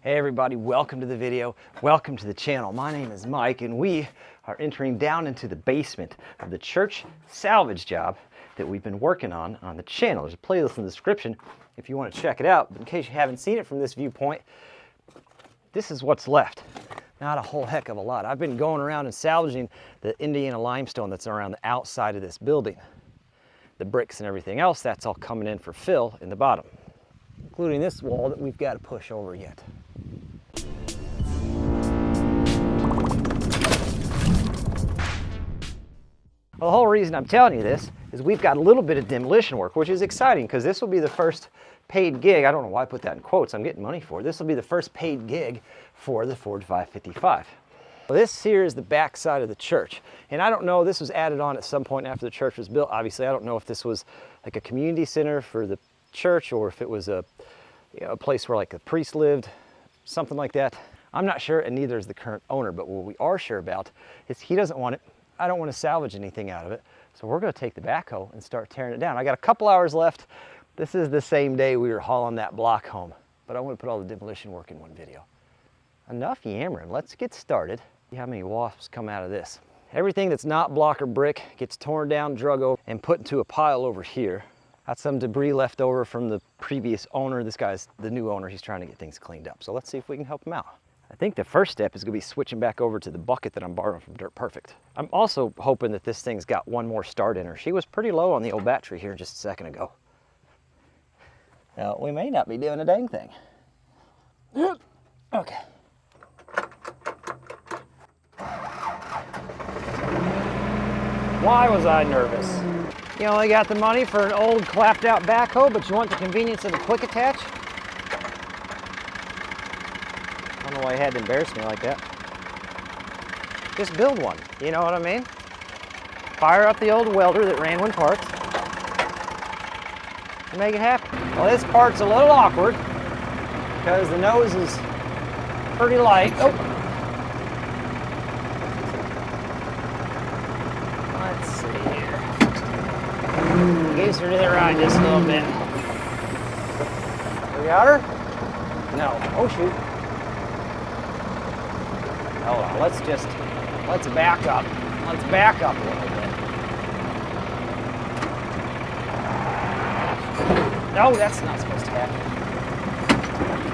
Hey everybody, welcome to the video. Welcome to the channel. My name is Mike and we are entering down into the basement of the church salvage job that we've been working on the channel. There's a playlist in the description if you want to check it out. But in case you haven't seen it from this viewpoint, this is what's left. Not a whole heck of a lot. I've been going around and salvaging the Indiana limestone that's around the outside of this building. The bricks and everything else, that's all coming in for fill in the bottom, including this wall that we've got to push over yet. Well, the whole reason I'm telling you this is we've got a little bit of demolition work, which is exciting because this will be the first paid gig. I don't know why I put that in quotes. I'm getting money for it. This will be the first paid gig for the Ford 555. Well, this here is the back side of the church. And I don't know, this was added on at some point after the church was built. Obviously, I don't know if this was like a community center for the church or if it was a place where like a priest lived, something like that. I'm not sure, and neither is the current owner, but what we are sure about is he doesn't want it. I don't want to salvage anything out of it. So we're going to take the backhoe and start tearing it down. I got a couple hours left. This is the same day we were hauling that block home, but I want to put all the demolition work in one video. Enough yammering, let's get started. See how many wasps come out of this. Everything that's not block or brick gets torn down, drug over, and put into a pile over here. Got some debris left over from the previous owner. This guy's the new owner. He's trying to get things cleaned up. So let's see if we can help him out. I think the first step is going to be switching back over to the bucket that I'm borrowing from Dirt Perfect. I'm also hoping that this thing's got one more start in her. She was pretty low on the old battery here just a second ago. Now, we may not be doing a dang thing. Okay. Why was I nervous? You only got the money for an old clapped out backhoe, but you want the convenience of a quick attach? I don't know why you had to embarrass me like that. Just build one, you know what I mean? Fire up the old welder that ran when parked and make it happen. Well, this part's a little awkward because the nose is pretty light. Oh. Let's see here. Goose her to the right just a little bit. We got her? No. Oh shoot. Hold on, let's back up. Let's back up a little bit. No, that's not supposed to happen.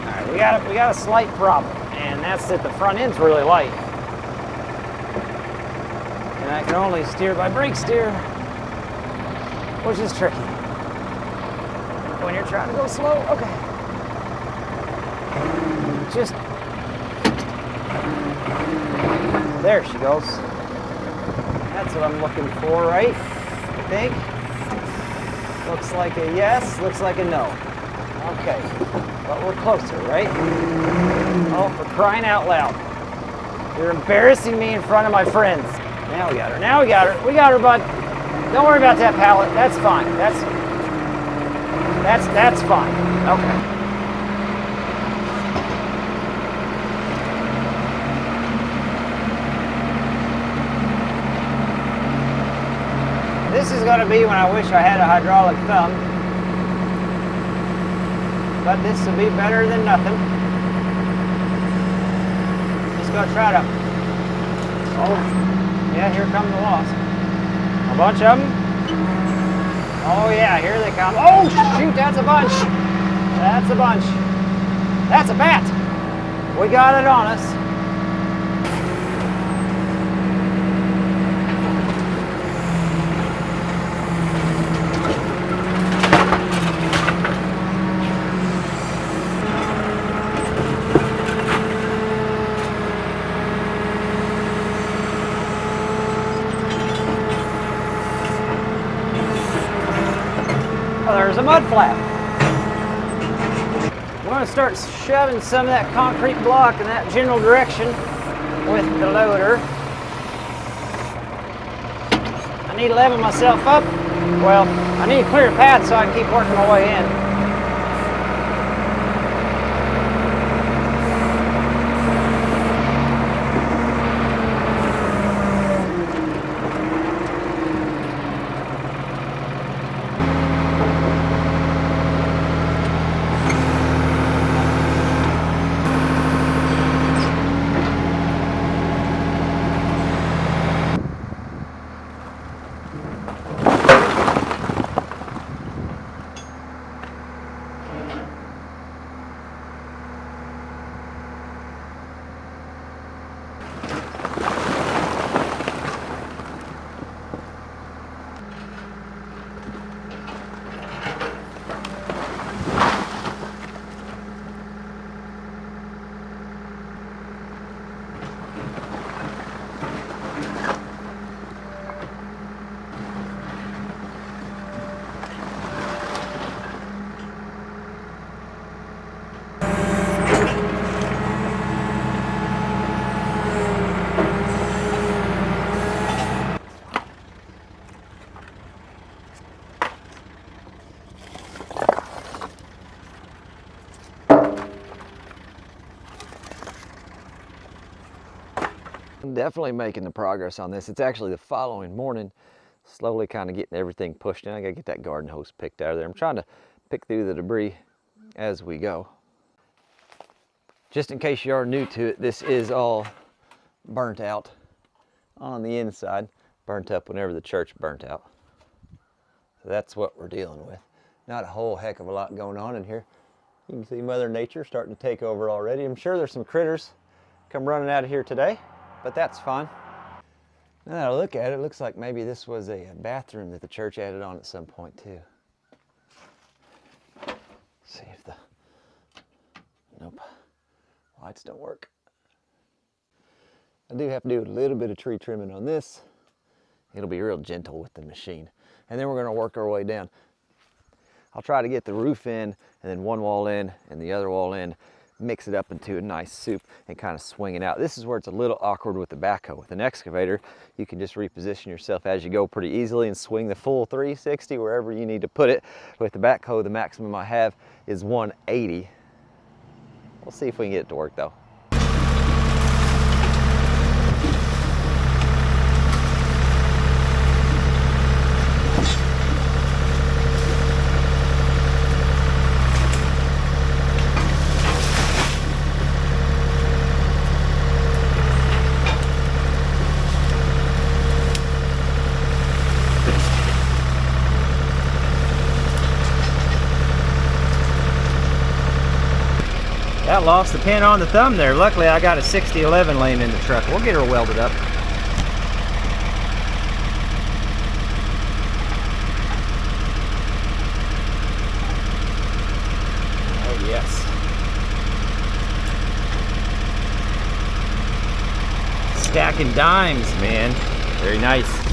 All right, we got a slight problem, and that's that the front end's really light. And I can only steer by brake steer, which is tricky. When you're trying to go slow, okay. Just there she goes. That's what I'm looking for, right? I think. Looks like a yes, looks like a no. Okay, but we're closer, right? Oh, for crying out loud. You're embarrassing me in front of my friends. Now we got her, now we got her. We got her, bud. Don't worry about that pallet, that's fine. That's fine, okay. This is going to be when I wish I had a hydraulic thumb, but this will be better than nothing. Just go try to, oh, yeah, here come the wasps. A bunch of them. Oh yeah, here they come. Oh shoot, that's a bunch. That's a bunch. That's a bat. We got it on us. There's a mud flap. We're going to start shoving some of that concrete block in that general direction with the loader. I need to level myself up. Well, I need to clear a path so I can keep working my way in. Definitely making the progress on this. It's actually the following morning, slowly kind of getting everything pushed in. I gotta get that garden hose picked out of there. I'm trying to pick through the debris as we go. Just in case you are new to it, this is all burnt out on the inside, burnt up whenever the church burnt out. So that's what we're dealing with. Not a whole heck of a lot going on in here. You can see Mother Nature starting to take over already. I'm sure there's some critters come running out of here today, but that's fine. Now that I look at it, it looks like maybe this was a bathroom that the church added on at some point too. Let's see if the, nope, lights don't work. I do have to do a little bit of tree trimming on this. It'll be real gentle with the machine. And then we're gonna work our way down. I'll try to get the roof in, and then one wall in, and the other wall in, mix it up into a nice soup and kind of swing it out. This is where it's a little awkward with the backhoe. With an excavator, you can just reposition yourself as you go pretty easily and swing the full 360 wherever you need to put it. With the backhoe, the maximum I have is 180. We'll see if we can get it to work though. That lost the pin on the thumb there. Luckily I got a 6011 laying in the truck. We'll get her welded up. Oh yes. Stacking dimes, man. Very nice.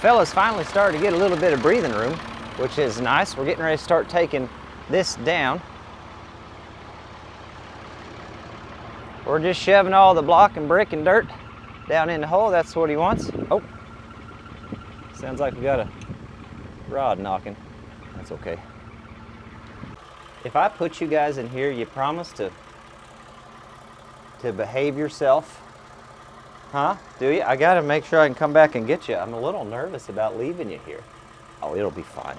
Fellas finally started to get a little bit of breathing room, which is nice. We're getting ready to start taking this down. We're just shoving all the block and brick and dirt down in the hole. That's what he wants. Oh, sounds like we got a rod knocking. That's okay. If I put you guys in here, you promise to behave yourself? Huh? Do you? I gotta make sure I can come back and get you. I'm a little nervous about leaving you here. Oh, it'll be fine.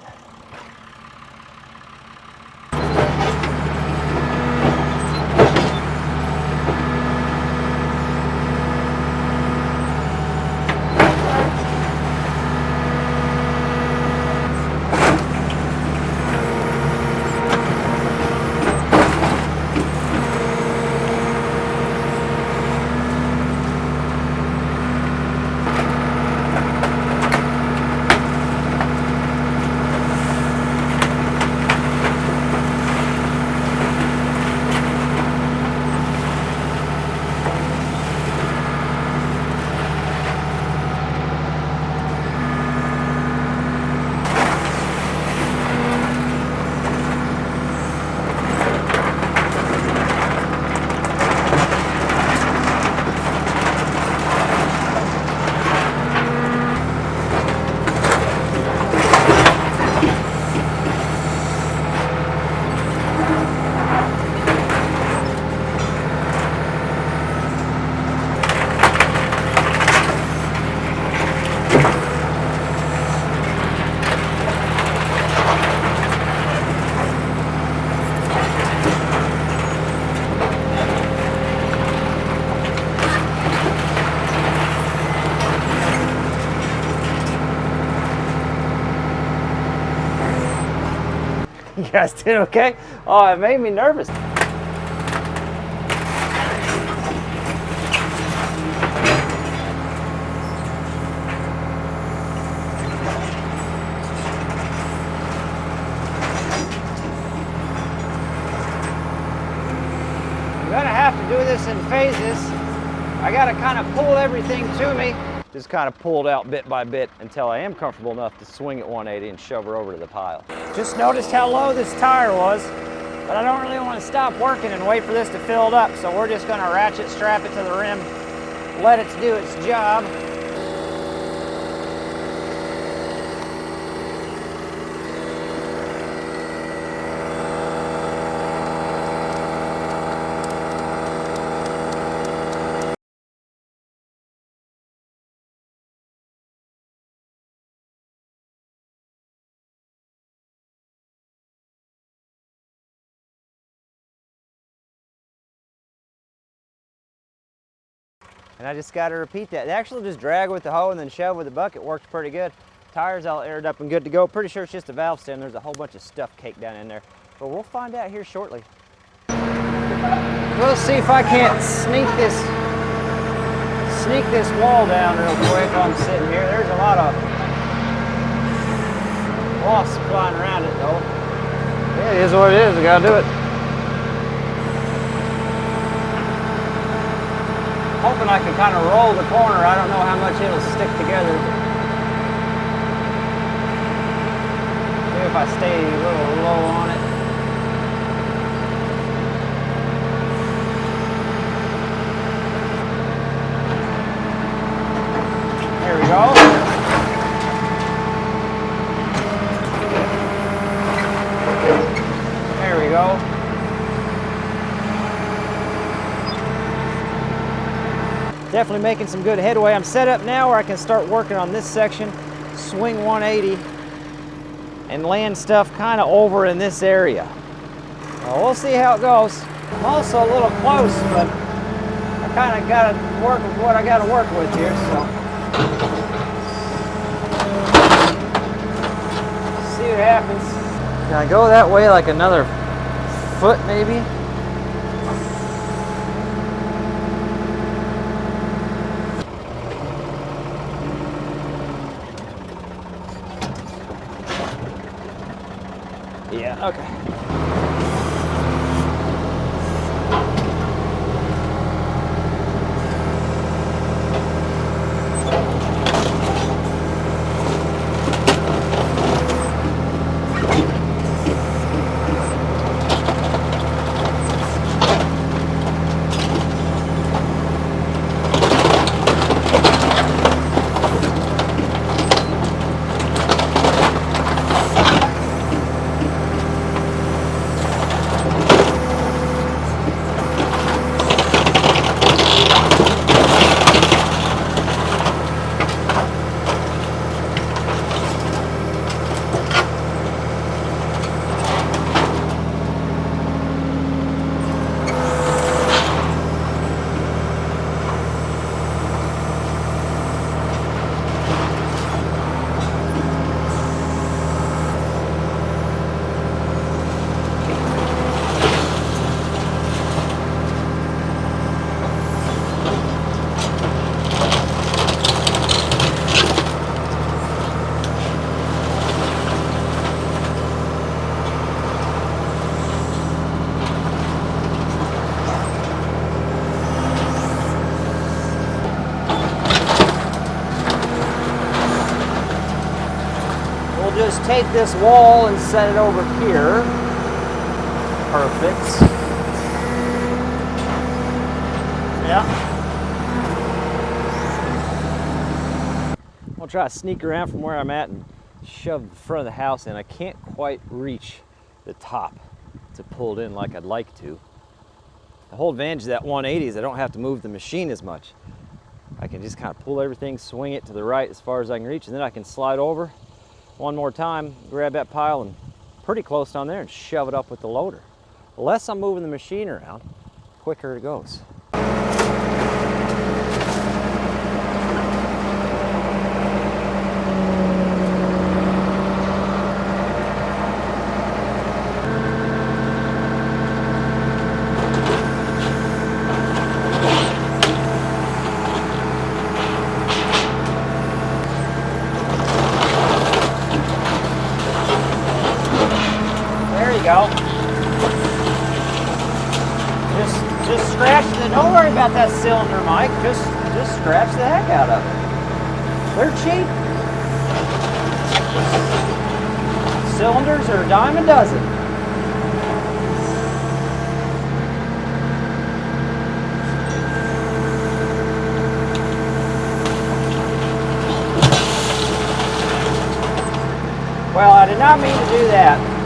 You guys did okay? Oh, it made me nervous. Gonna have to do this in phases. I gotta kind of pull everything to me. Just kind of pull it out bit by bit until I am comfortable enough to swing at 180 and shove her over to the pile. Just noticed how low this tire was, but I don't really want to stop working and wait for this to fill up, so we're just gonna ratchet strap it to the rim, let it do its job. And I just got to repeat that. They actually just drag with the hoe and then shove with the bucket. Works pretty good. Tires all aired up and good to go. Pretty sure it's just a valve stem. There's a whole bunch of stuff caked down in there. But we'll find out here shortly. We'll see if I can't sneak this wall down real quick while I'm sitting here. There's a lot of wasps flying around it though. Yeah, it is what it is. We got to do it. Hoping I can kind of roll the corner. I don't know how much it'll stick together. Maybe if I stay a little low on it. There we go. There we go. Definitely making some good headway. I'm set up now where I can start working on this section, swing 180, and land stuff kind of over in this area. Well, we'll see how it goes. I'm also a little close, but I kind of got to work with what I got to work with here, so. See what happens. Can I go that way like another foot maybe? Yeah, okay. Just take this wall and set it over here. Perfect. Yeah. I'll try to sneak around from where I'm at and shove the front of the house in. I can't quite reach the top to pull it in like I'd like to. The whole advantage of that 180 is I don't have to move the machine as much. I can just kind of pull everything, swing it to the right as far as I can reach, and then I can slide over one more time, grab that pile and pretty close down there and shove it up with the loader. The less I'm moving the machine around, the quicker it goes. Go. Just scratch it. Don't worry about that cylinder, Mike. Just scratch the heck out of it. They're cheap. Cylinders are a dime a dozen. Well, I did not mean to do that.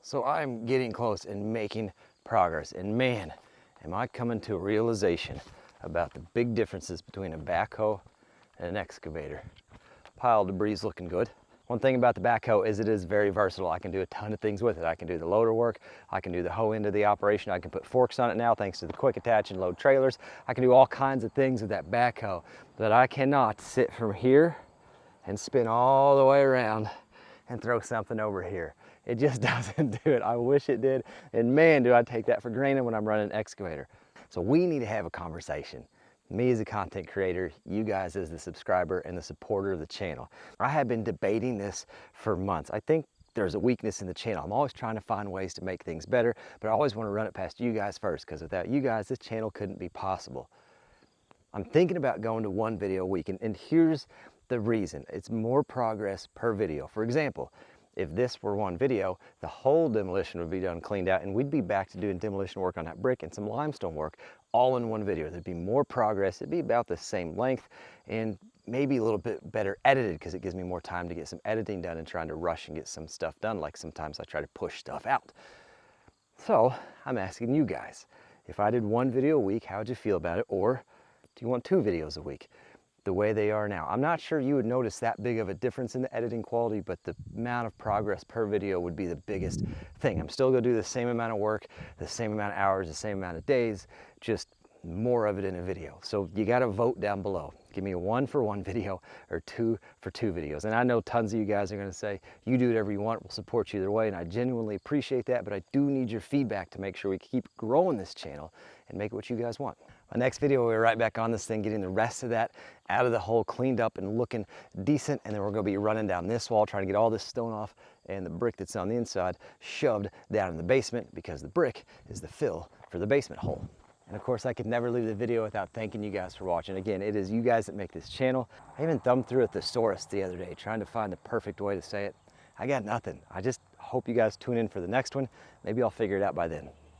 So I'm getting close and making progress. And man, am I coming to a realization about the big differences between a backhoe and an excavator. Pile of debris is looking good. One thing about the backhoe is it is very versatile. I can do a ton of things with it. I can do the loader work, I can do the hoe end of the operation, I can put forks on it now thanks to the quick attach and load trailers. I can do all kinds of things with that backhoe, but I cannot sit from here and spin all the way around and throw something over here. It just doesn't do it. I wish it did, and man, do I take that for granted when I'm running an excavator. So we need to have a conversation. Me as a content creator, you guys as the subscriber and the supporter of the channel. I have been debating this for months. I think there's a weakness in the channel. I'm always trying to find ways to make things better, but I always want to run it past you guys first, because without you guys, this channel couldn't be possible. I'm thinking about going to 1 video a week, and here's the reason. It's more progress per video. For example, if this were 1 video, the whole demolition would be done, cleaned out, and we'd be back to doing demolition work on that brick and some limestone work all in 1 video. There'd be more progress. It'd be about the same length and maybe a little bit better edited, because it gives me more time to get some editing done and trying to rush and get some stuff done, like sometimes I try to push stuff out. So I'm asking you guys, if I did 1 video a week, how would you feel about it? Or do you want 2 videos a week? The way they are now. I'm not sure you would notice that big of a difference in the editing quality, but the amount of progress per video would be the biggest thing. I'm still gonna do the same amount of work, the same amount of hours, the same amount of days, just more of it in a video. So you gotta vote down below. Give me a 1 for 1 video or 2 for 2 videos. And I know tons of you guys are gonna say, you do whatever you want, we'll support you either way, and I genuinely appreciate that, but I do need your feedback to make sure we keep growing this channel and make it what you guys want. My next video, we'll be right back on this thing, getting the rest of that out of the hole, cleaned up and looking decent, and then we're gonna be running down this wall, trying to get all this stone off and the brick that's on the inside shoved down in the basement, because the brick is the fill for the basement hole. And of course, I could never leave the video without thanking you guys for watching. Again, it is you guys that make this channel. I even thumbed through a thesaurus the other day, trying to find the perfect way to say it. I got nothing. I just hope you guys tune in for the next one. Maybe I'll figure it out by then.